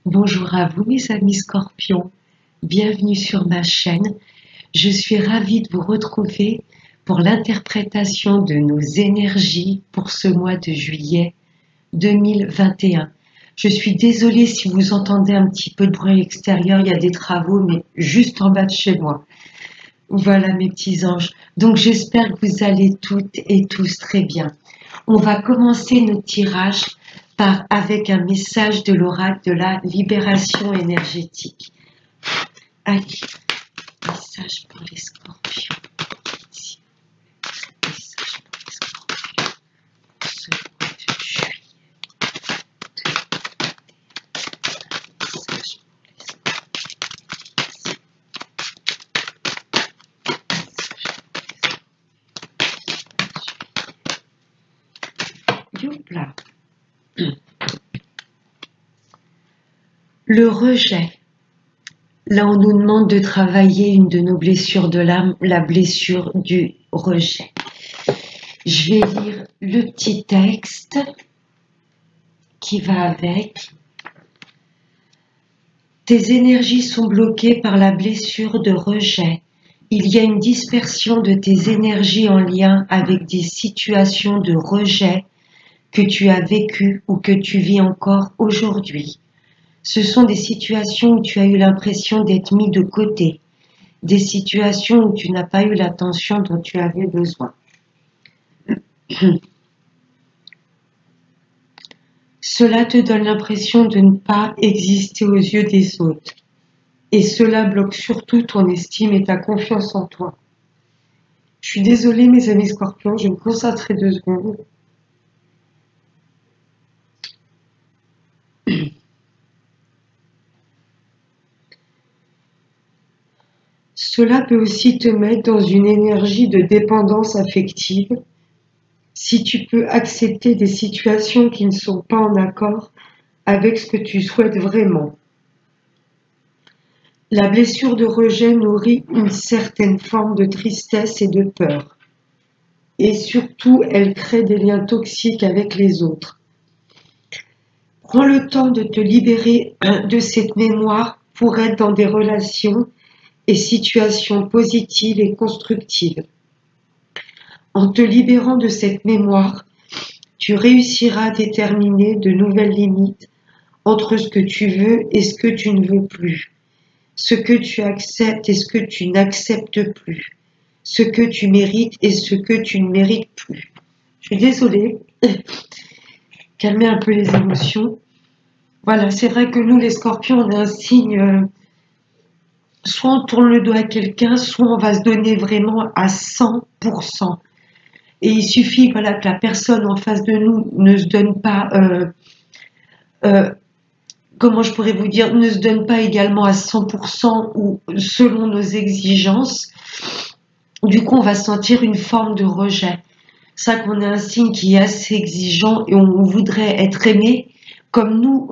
Bonjour à vous mes amis scorpions, bienvenue sur ma chaîne. Je suis ravie de vous retrouver pour l'interprétation de nos énergies pour ce mois de juillet 2021. Je suis désolée si vous entendez un petit peu de bruit extérieur, il y a des travaux, mais juste en bas de chez moi. Voilà mes petits anges. Donc j'espère que vous allez toutes et tous très bien. On va commencer notre tirage avec un message de l'oracle de la libération énergétique. Allez, message pour les scorpions. Message pour les scorpions. Pour ce mois de juillet. Message pour les scorpions. Youpla. Le rejet. Là, on nous demande de travailler une de nos blessures de l'âme, la blessure du rejet. Je vais lire le petit texte qui va avec. Tes énergies sont bloquées par la blessure de rejet. Il y a une dispersion de tes énergies en lien avec des situations de rejet que tu as vécues ou que tu vis encore aujourd'hui. Ce sont des situations où tu as eu l'impression d'être mis de côté, des situations où tu n'as pas eu l'attention dont tu avais besoin. Cela te donne l'impression de ne pas exister aux yeux des autres. Et cela bloque surtout ton estime et ta confiance en toi. Je suis désolée mes amis scorpions, je vais me concentrer 2 secondes. Cela peut aussi te mettre dans une énergie de dépendance affective. Si tu peux accepter des situations qui ne sont pas en accord avec ce que tu souhaites vraiment. La blessure de rejet nourrit une certaine forme de tristesse et de peur. Et surtout, elle crée des liens toxiques avec les autres. Prends le temps de te libérer de cette mémoire pour être dans des relations et situations positives et constructives. En te libérant de cette mémoire, tu réussiras à déterminer de nouvelles limites entre ce que tu veux et ce que tu ne veux plus, ce que tu acceptes et ce que tu n'acceptes plus, ce que tu mérites et ce que tu ne mérites plus. Je suis désolée, calmez un peu les émotions. Voilà, c'est vrai que nous les scorpions, on a un signe, soit on tourne le dos à quelqu'un, soit on va se donner vraiment à 100%. Et il suffit voilà, que la personne en face de nous ne se donne pas, comment je pourrais vous dire, ne se donne pas également à 100% ou selon nos exigences. Du coup, on va sentir une forme de rejet. C'est ça qu'on a un signe qui est assez exigeant et on voudrait être aimé comme nous,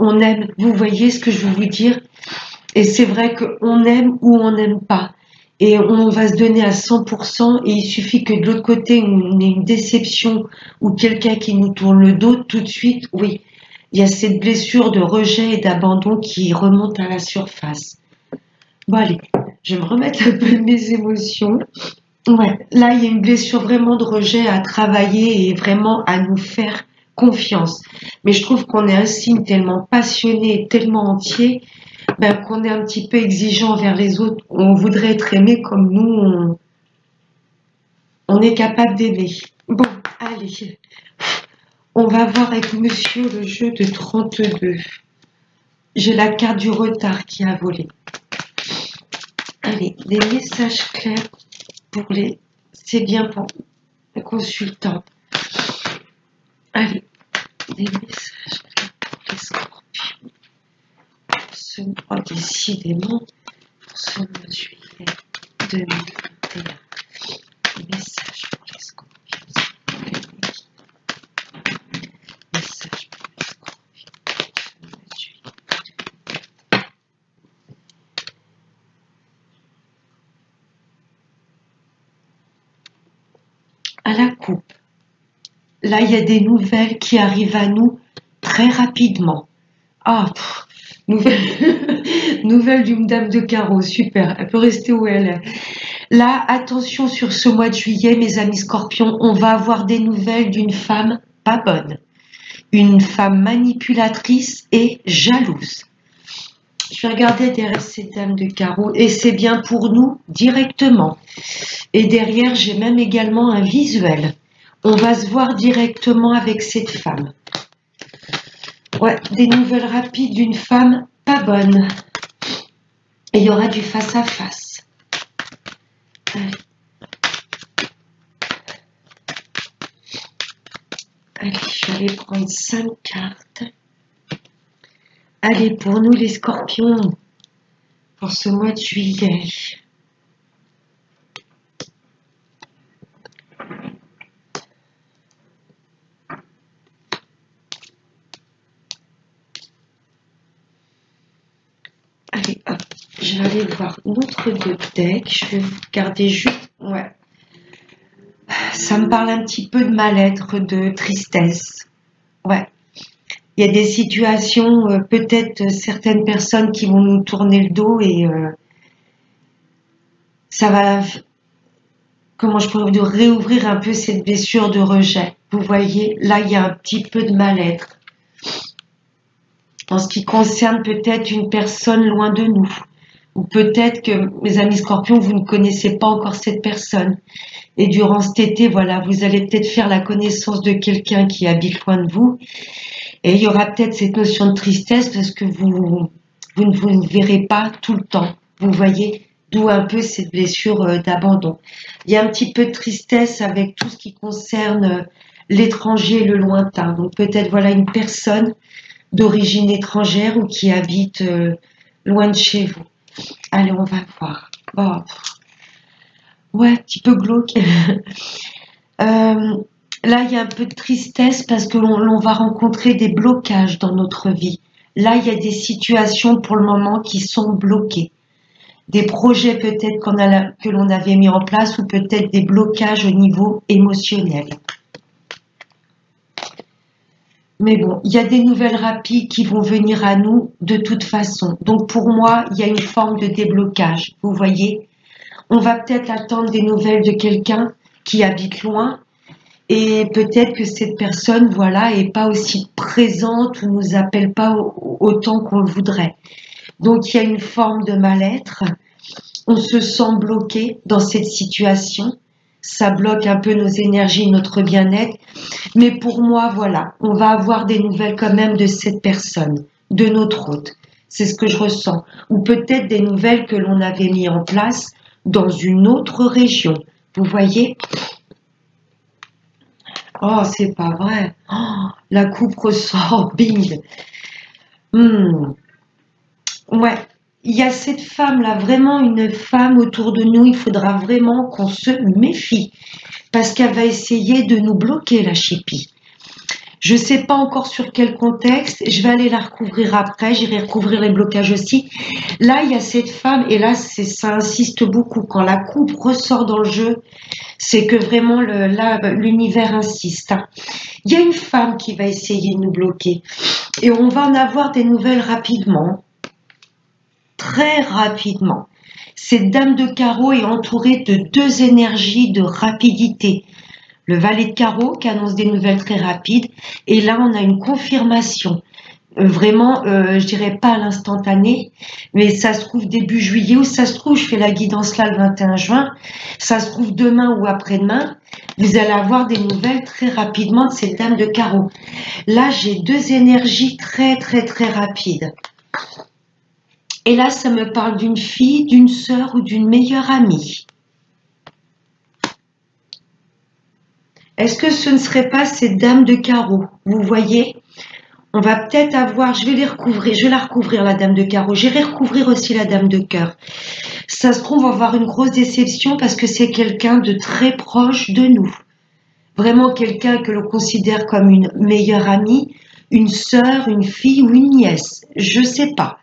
on aime. Vous voyez ce que je veux vous dire? Et c'est vrai qu'on aime ou on n'aime pas. Et on va se donner à 100% et il suffit que de l'autre côté, on ait une déception ou quelqu'un qui nous tourne le dos, tout de suite, oui, il y a cette blessure de rejet et d'abandon qui remonte à la surface. Bon allez, je vais me remettre un peu de mes émotions. Ouais, là, il y a une blessure vraiment de rejet à travailler et vraiment à nous faire confiance. Mais je trouve qu'on est un signe tellement passionné, tellement entier, qu'on est un petit peu exigeant envers les autres. On voudrait être aimé comme nous, on est capable d'aimer. Bon, allez, on va voir avec monsieur le jeu de 32. J'ai la carte du retard qui a volé. Allez, des messages clairs pour les... C'est bien pour les consultants. Allez, des messages clairs pour les scorpions. Ce mois, décidément, pour ce mois de juillet 2021. Message pour les scorpions. Message pour les scorpions. Ce mois de juillet 2021. À la coupe. Là, il y a des nouvelles qui arrivent à nous très rapidement. Ah, nouvelle, nouvelle d'une dame de carreau, super. Elle peut rester où elle est. Là, attention sur ce mois de juillet, mes amis scorpions, on va avoir des nouvelles d'une femme pas bonne. Une femme manipulatrice et jalouse. Je vais regarder derrière cette dame de carreau et c'est bien pour nous directement. Et derrière, j'ai même également un visuel. On va se voir directement avec cette femme. Ouais, des nouvelles rapides d'une femme pas bonne. Et il y aura du face à face. Allez. Allez, je vais aller prendre 5 cartes. Allez, pour nous les scorpions, pour ce mois de juillet. Allez, hop, je vais aller voir notre deck. Je vais garder juste... Ouais. Ça me parle un petit peu de mal-être, de tristesse. Ouais. Il y a des situations, peut-être certaines personnes qui vont nous tourner le dos et ça va, comment je pourrais dire, réouvrir un peu cette blessure de rejet. Vous voyez, là, il y a un petit peu de mal-être. En ce qui concerne peut-être une personne loin de nous. Ou peut-être que, mes amis scorpions, vous ne connaissez pas encore cette personne. Et durant cet été, voilà, vous allez peut-être faire la connaissance de quelqu'un qui habite loin de vous. Et il y aura peut-être cette notion de tristesse parce que vous ne verrez pas tout le temps. Vous voyez, d'où un peu cette blessure d'abandon. Il y a un petit peu de tristesse avec tout ce qui concerne l'étranger et le lointain. Donc peut-être voilà une personne d'origine étrangère ou qui habite loin de chez vous. Allez, on va voir. Oh. Ouais, un petit peu glauque. Là, il y a un peu de tristesse parce que l'on va rencontrer des blocages dans notre vie. Là, il y a des situations pour le moment qui sont bloquées. Des projets peut-être que l'on avait mis en place ou peut-être des blocages au niveau émotionnel. Mais bon, il y a des nouvelles rapides qui vont venir à nous de toute façon. Donc pour moi, il y a une forme de déblocage. Vous voyez, on va peut-être attendre des nouvelles de quelqu'un qui habite loin. Et peut-être que cette personne, voilà, est pas aussi présente ou nous appelle pas autant qu'on le voudrait. Donc il y a une forme de mal-être. On se sent bloqué dans cette situation. Ça bloque un peu nos énergies, notre bien-être. Mais pour moi, voilà, on va avoir des nouvelles quand même de cette personne, de notre hôte. C'est ce que je ressens. Ou peut-être des nouvelles que l'on avait mis en place dans une autre région. Vous voyez ? Oh, c'est pas vrai. Oh, la coupe ressort, bing. Ouais, il y a cette femme-là, vraiment une femme autour de nous. Il faudra vraiment qu'on se méfie parce qu'elle va essayer de nous bloquer, la chépie. Je ne sais pas encore sur quel contexte. Je vais aller la recouvrir après. J'irai recouvrir les blocages aussi. Là, il y a cette femme et là, ça insiste beaucoup. Quand la coupe ressort dans le jeu, c'est que vraiment l'univers insiste. Il y a une femme qui va essayer de nous bloquer et on va en avoir des nouvelles rapidement, très rapidement. Cette dame de carreau est entourée de deux énergies de rapidité. Le valet de carreau qui annonce des nouvelles très rapides et là on a une confirmation. Vraiment, je dirais pas à l'instantané, mais ça se trouve début juillet ou ça se trouve, je fais la guidance là le 21 juin, ça se trouve demain ou après-demain, vous allez avoir des nouvelles très rapidement de cette dame de carreau. Là, j'ai deux énergies très rapides. Et là, ça me parle d'une fille, d'une sœur ou d'une meilleure amie. Est-ce que ce ne serait pas cette dame de carreau? Vous voyez? On va peut-être avoir, je vais la recouvrir la dame de carreau, j'irai recouvrir aussi la dame de cœur. Ça se trouve, on va avoir une grosse déception parce que c'est quelqu'un de très proche de nous. Vraiment quelqu'un que l'on considère comme une meilleure amie, une sœur, une fille ou une nièce. Je ne sais pas.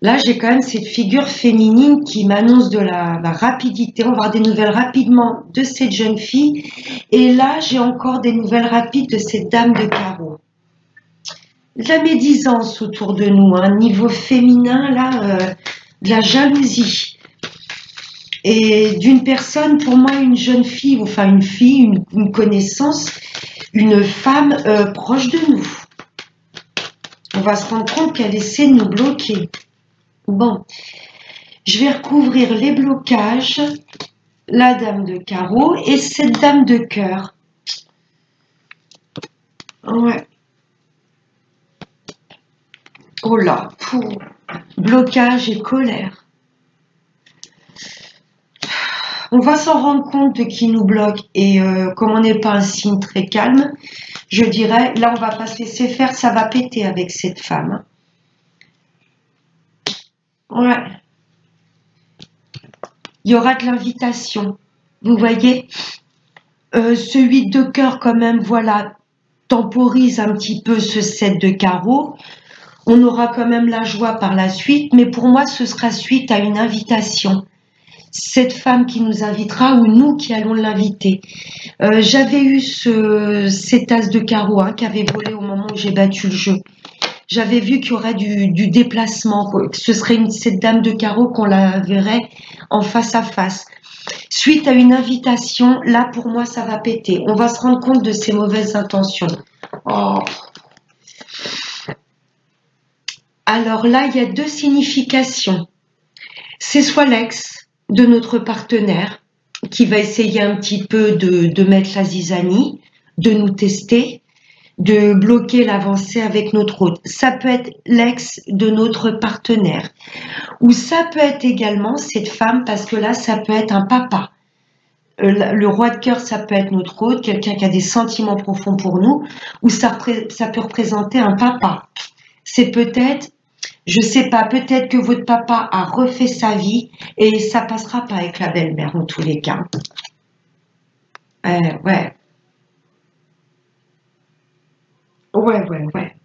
Là, j'ai quand même cette figure féminine qui m'annonce de la rapidité. On va avoir des nouvelles rapidement de cette jeune fille. Et là, j'ai encore des nouvelles rapides de cette dame de carreau. la médisance autour de nous, un niveau féminin, là, de la jalousie. Et d'une personne, pour moi, une jeune fille, enfin une fille, une connaissance, une femme proche de nous. On va se rendre compte qu'elle essaie de nous bloquer. Bon, je vais recouvrir les blocages, la dame de carreau et cette dame de cœur. Ouais. Oh là, blocage et colère. On va s'en rendre compte de qui nous bloque et comme on n'est pas un signe très calme, je dirais, là on va pas se laisser faire, ça va péter avec cette femme. Ouais. Il y aura de l'invitation. Vous voyez, ce 8 de cœur quand même, voilà, temporise un petit peu ce 7 de carreau. On aura quand même la joie par la suite, mais pour moi, ce sera suite à une invitation. Cette femme qui nous invitera ou nous qui allons l'inviter. J'avais eu cet as de carreau qui avait volé au moment où j'ai battu le jeu. J'avais vu qu'il y aurait du déplacement, que ce serait cette dame de carreau qu'on la verrait en face à face. Suite à une invitation, là pour moi ça va péter. On va se rendre compte de ses mauvaises intentions. Oh. Alors là, il y a deux significations. C'est soit l'ex de notre partenaire qui va essayer un petit peu de mettre la zizanie, de nous tester, de bloquer l'avancée avec notre hôte. Ça peut être l'ex de notre partenaire. Ou ça peut être également cette femme, parce que là, ça peut être un papa. Le roi de cœur, ça peut être notre hôte, quelqu'un qui a des sentiments profonds pour nous, ou ça peut représenter un papa. C'est peut-être, je sais pas, peut-être que votre papa a refait sa vie et ça passera pas avec la belle-mère en tous les cas. Ouais. Ouais.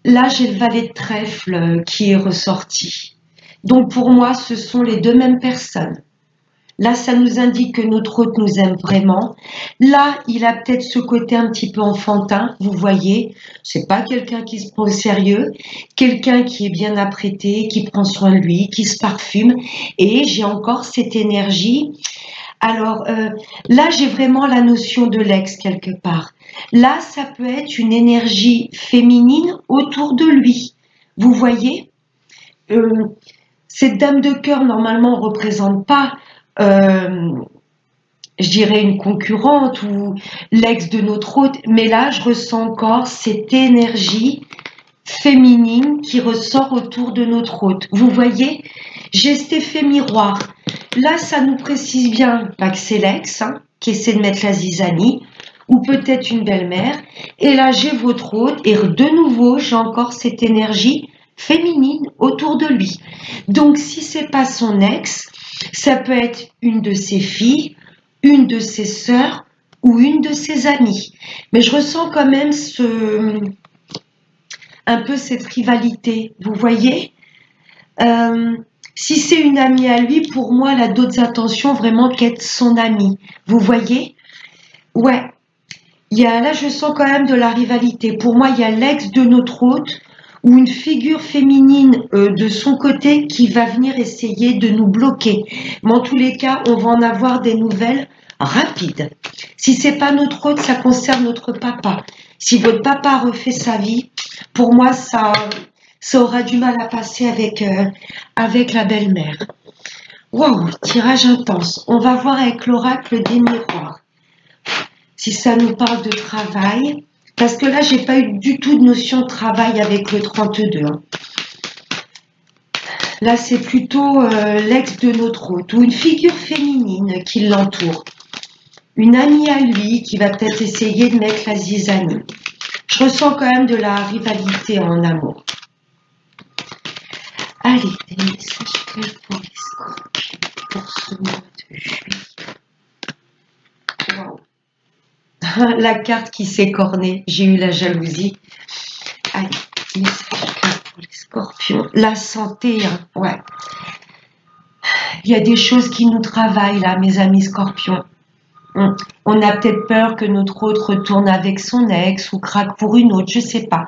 Là, j'ai le valet de trèfle qui est ressorti. Donc pour moi, ce sont les deux mêmes personnes. Là, ça nous indique que notre hôte nous aime vraiment. Là, il a peut-être ce côté un petit peu enfantin, vous voyez. C'est pas quelqu'un qui se prend au sérieux, quelqu'un qui est bien apprêté, qui prend soin de lui, qui se parfume. Et j'ai encore cette énergie. Alors là, j'ai vraiment la notion de l'ex quelque part. Là, ça peut être une énergie féminine autour de lui. Vous voyez, cette dame de cœur, normalement, ne représente pas je dirais une concurrente ou l'ex de notre hôte, mais là je ressens encore cette énergie féminine qui ressort autour de notre hôte. Vous voyez, j'ai cet effet miroir. Là, ça nous précise bien que c'est l'ex qui essaie de mettre la zizanie, ou peut-être une belle-mère. Et là, j'ai votre hôte, et de nouveau, j'ai encore cette énergie féminine autour de lui. Donc, si c'est pas son ex, ça peut être une de ses filles, une de ses sœurs ou une de ses amies. Mais je ressens quand même un peu cette rivalité, vous voyez. Si c'est une amie à lui, pour moi, elle a d'autres intentions vraiment qu'être son amie. Vous voyez? Ouais. Là, je sens quand même de la rivalité. Pour moi, il y a l'ex de notre hôte ou une figure féminine de son côté qui va venir essayer de nous bloquer. Mais en tous les cas, on va en avoir des nouvelles rapides. Si c'est pas notre hôte, ça concerne notre papa. Si votre papa refait sa vie, pour moi, ça aura du mal à passer avec la belle-mère. Waouh, tirage intense. On va voir avec l'oracle des miroirs. Si ça nous parle de travail, parce que là, j'ai pas eu du tout de notion de travail avec le 32. Là, c'est plutôt l'ex de notre hôte ou une figure féminine qui l'entoure. Une amie à lui qui va peut-être essayer de mettre la zizanie. Je ressens quand même de la rivalité en amour. Allez, des messages clairs pour les scorpions pour ce mois de juillet. Wow. La carte qui s'est cornée, j'ai eu la jalousie. Allez, message clair pour les scorpions. La santé, ouais. Il y a des choses qui nous travaillent là, mes amis scorpions. On a peut-être peur que notre autre retourne avec son ex ou craque pour une autre, je sais pas.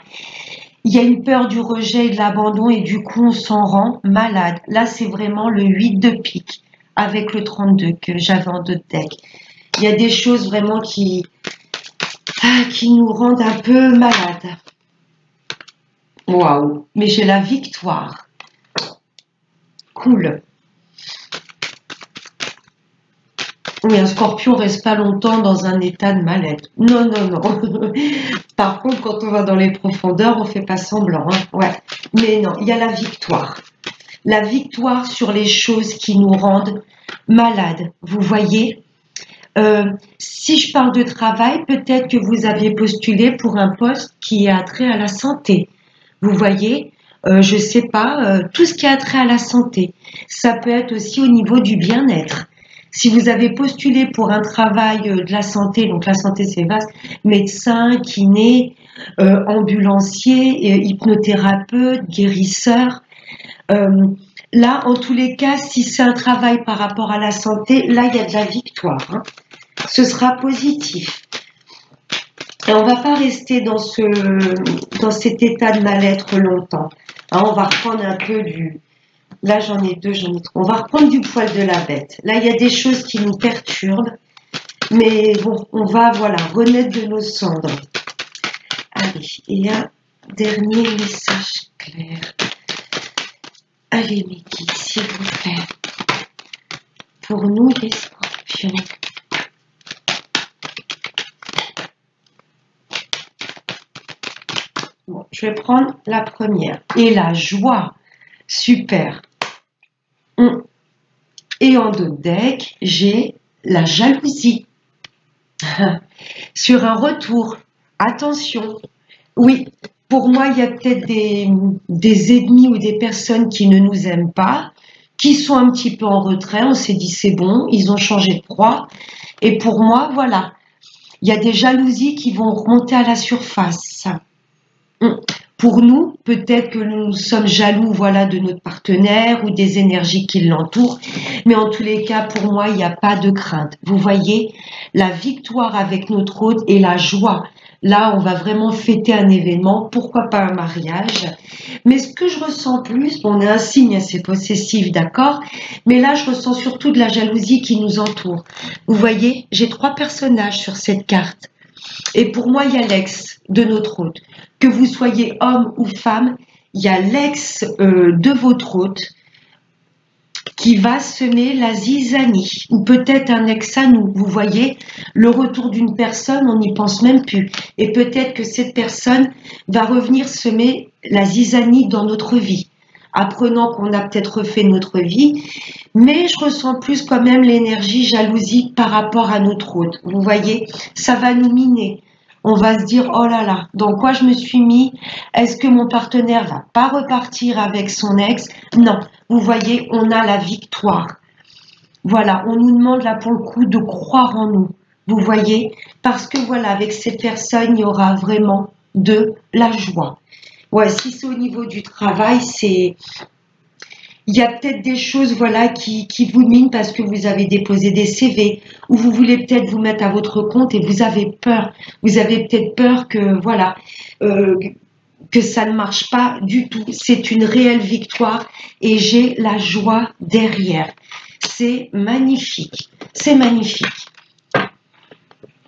Il y a une peur du rejet et de l'abandon et du coup on s'en rend malade. Là c'est vraiment le 8 de pique avec le 32 que j'avais en deux deck. Il y a des choses vraiment qui nous rendent un peu malades. Waouh, mais j'ai la victoire. Cool. Oui, un scorpion reste pas longtemps dans un état de mal-être. Non, non, non. Par contre, quand on va dans les profondeurs, on fait pas semblant. Hein. Ouais. Mais non, il y a la victoire. La victoire sur les choses qui nous rendent malades. Vous voyez, si je parle de travail, peut-être que vous aviez postulé pour un poste qui a trait à la santé. Vous voyez, je sais pas, tout ce qui a trait à la santé. Ça peut être aussi au niveau du bien-être. Si vous avez postulé pour un travail de la santé, donc la santé c'est vaste, médecin, kiné, ambulancier, hypnothérapeute, guérisseur, là en tous les cas, si c'est un travail par rapport à la santé, là il y a de la victoire. Hein. Ce sera positif. Et on ne va pas rester dans cet état de mal-être longtemps. Hein, on va reprendre un peu du... Là, j'en ai deux, j'en ai trois. On va reprendre du poil de la bête. Là, il y a des choses qui nous perturbent. Mais bon, on va, voilà, renaître de nos cendres. Allez, et un dernier message clair. Allez, mes guides, s'il vous plaît. Pour nous, les scorpions. Bon, je vais prendre la première. Et la joie. Super. Et en dos de deck, j'ai la jalousie. Sur un retour. Attention. Oui, pour moi, il y a peut-être des ennemis ou des personnes qui ne nous aiment pas, qui sont un petit peu en retrait. On s'est dit, c'est bon, ils ont changé de proie. Et pour moi, voilà, il y a des jalousies qui vont remonter à la surface. Pour nous, peut-être que nous sommes jaloux, voilà, de notre partenaire ou des énergies qui l'entourent, mais en tous les cas, pour moi, il n'y a pas de crainte. Vous voyez, la victoire avec notre hôte et la joie. Là, on va vraiment fêter un événement, pourquoi pas un mariage. Mais ce que je ressens plus, on est un signe assez possessif, d'accord, mais là, je ressens surtout de la jalousie qui nous entoure. Vous voyez, j'ai trois personnages sur cette carte. Et pour moi, il y a l'ex de notre hôte. Que vous soyez homme ou femme, il y a l'ex de votre hôte qui va semer la zizanie. Ou peut-être un ex à nous. Vous voyez, le retour d'une personne, on n'y pense même plus. Et peut-être que cette personne va revenir semer la zizanie dans notre vie. Apprenant qu'on a peut-être refait notre vie. Mais je ressens plus quand même l'énergie jalousie par rapport à notre hôte. Vous voyez, ça va nous miner. On va se dire, oh là là, dans quoi je me suis mis? Est-ce que mon partenaire va pas repartir avec son ex? Non, vous voyez, on a la victoire. Voilà, on nous demande là pour le coup de croire en nous. Vous voyez, parce que voilà, avec ces personnes, il y aura vraiment de la joie. Ouais, si c'est au niveau du travail, c'est... Il y a peut-être des choses voilà, qui vous minent parce que vous avez déposé des CV ou vous voulez peut-être vous mettre à votre compte et vous avez peur. Vous avez peut-être peur que, voilà, que ça ne marche pas du tout. C'est une réelle victoire et j'ai la joie derrière. C'est magnifique. C'est magnifique.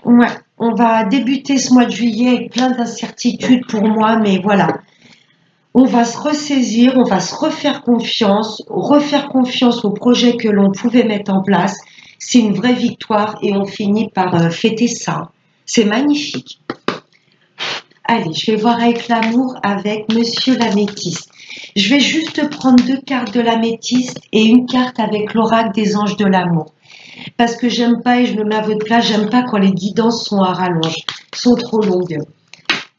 Ouais, on va débuter ce mois de juillet avec plein d'incertitudes pour moi, mais voilà. On va se ressaisir, on va se refaire confiance au projet que l'on pouvait mettre en place. C'est une vraie victoire et on finit par fêter ça. C'est magnifique. Allez, je vais voir avec l'amour avec Monsieur l'Améthyste. Je vais juste prendre 2 cartes de l'Améthyste et une carte avec l'oracle des anges de l'amour. Parce que j'aime pas, et je me mets à votre place, j'aime pas quand les guidances sont à rallonge, sont trop longues.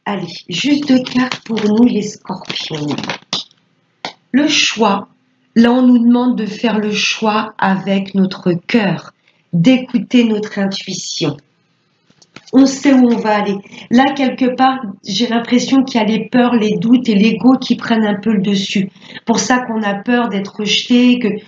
Allez, juste 2 cartes pour nous les scorpions. Le choix. Là, on nous demande de faire le choix avec notre cœur, d'écouter notre intuition. On sait où on va aller. Là, quelque part, j'ai l'impression qu'il y a les peurs, les doutes et l'ego qui prennent un peu le dessus. Pour ça qu'on a peur d'être rejeté,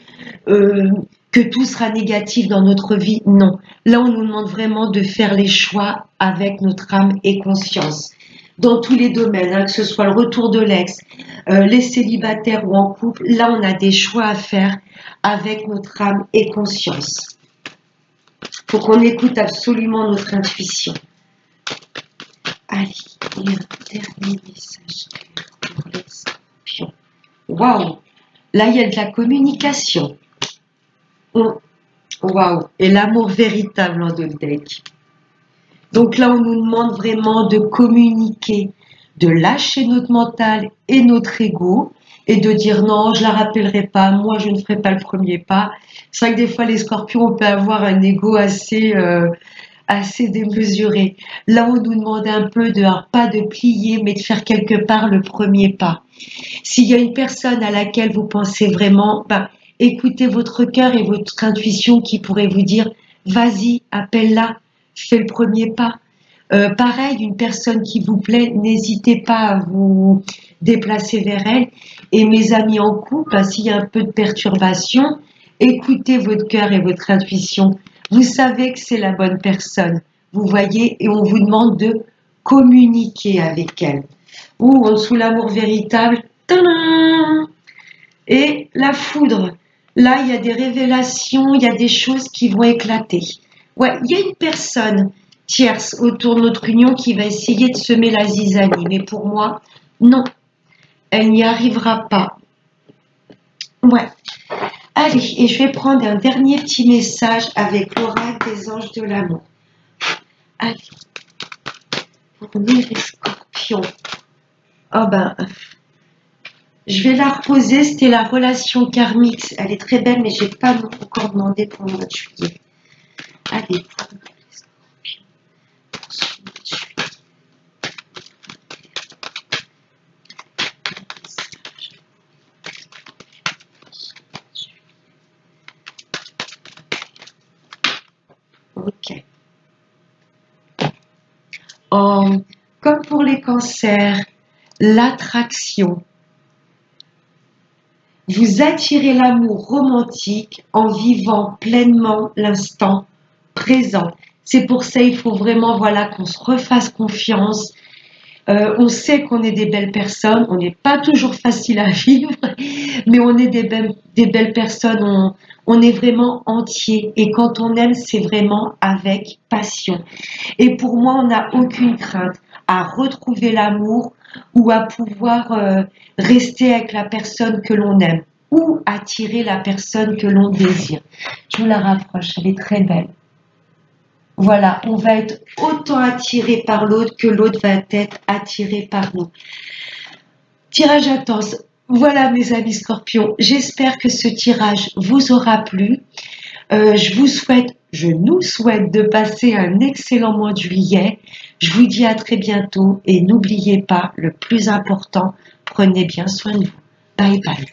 que tout sera négatif dans notre vie. Non. Là, on nous demande vraiment de faire les choix avec notre âme et conscience. Dans tous les domaines, hein, que ce soit le retour de l'ex, les célibataires ou en couple, là, on a des choix à faire avec notre âme et conscience. Faut qu'on écoute absolument notre intuition. Allez, et un dernier message pour les scorpions. Waouh! Là, il y a de la communication. Waouh! Et l'amour véritable en deux deck. Donc là, on nous demande vraiment de communiquer, de lâcher notre mental et notre ego et de dire non, je la rappellerai pas, moi je ne ferai pas le premier pas. C'est vrai que des fois, les scorpions, on peut avoir un ego assez démesuré. Là, on nous demande un peu de pas de plier, mais de faire quelque part le premier pas. S'il y a une personne à laquelle vous pensez vraiment, écoutez votre cœur et votre intuition qui pourrait vous dire, vas-y, appelle-la, fais le premier pas. Pareil, une personne qui vous plaît, n'hésitez pas à vous déplacer vers elle. Et mes amis en couple, s'il y a un peu de perturbation, écoutez votre cœur et votre intuition. Vous savez que c'est la bonne personne, vous voyez, et on vous demande de communiquer avec elle. Ou en dessous l'amour véritable, tadam, et la foudre. Là, il y a des révélations, il y a des choses qui vont éclater. Ouais, il y a une personne tierce autour de notre union qui va essayer de semer la zizanie. Mais pour moi, non, elle n'y arrivera pas. Ouais. Allez, et je vais prendre un dernier petit message avec l'oracle des anges de l'amour. Allez, pour nous les scorpions. Oh ben, je vais la reposer, c'était la relation karmique. Elle est très belle, mais je n'ai pas encore demandé pour le mois de juillet. Allez, pour nous les scorpions. Pour ce mois de juillet. Ok. Comme pour les cancers, l'attraction. Vous attirez l'amour romantique en vivant pleinement l'instant présent. C'est pour ça qu'il faut vraiment qu'on se refasse confiance. On sait qu'on est des belles personnes, on n'est pas toujours facile à vivre, mais on est des belles personnes, on est vraiment entier. Et quand on aime, c'est vraiment avec passion. Et pour moi, on n'a aucune crainte à retrouver l'amour ou à pouvoir rester avec la personne que l'on aime ou attirer la personne que l'on désire. Je vous la rapproche, elle est très belle. Voilà, on va être autant attiré par l'autre que l'autre va être attiré par nous. Tirage intense. Voilà mes amis scorpions, j'espère que ce tirage vous aura plu. Je nous souhaite de passer un excellent mois de juillet. Je vous dis à très bientôt et n'oubliez pas, le plus important, prenez bien soin de vous. Bye bye.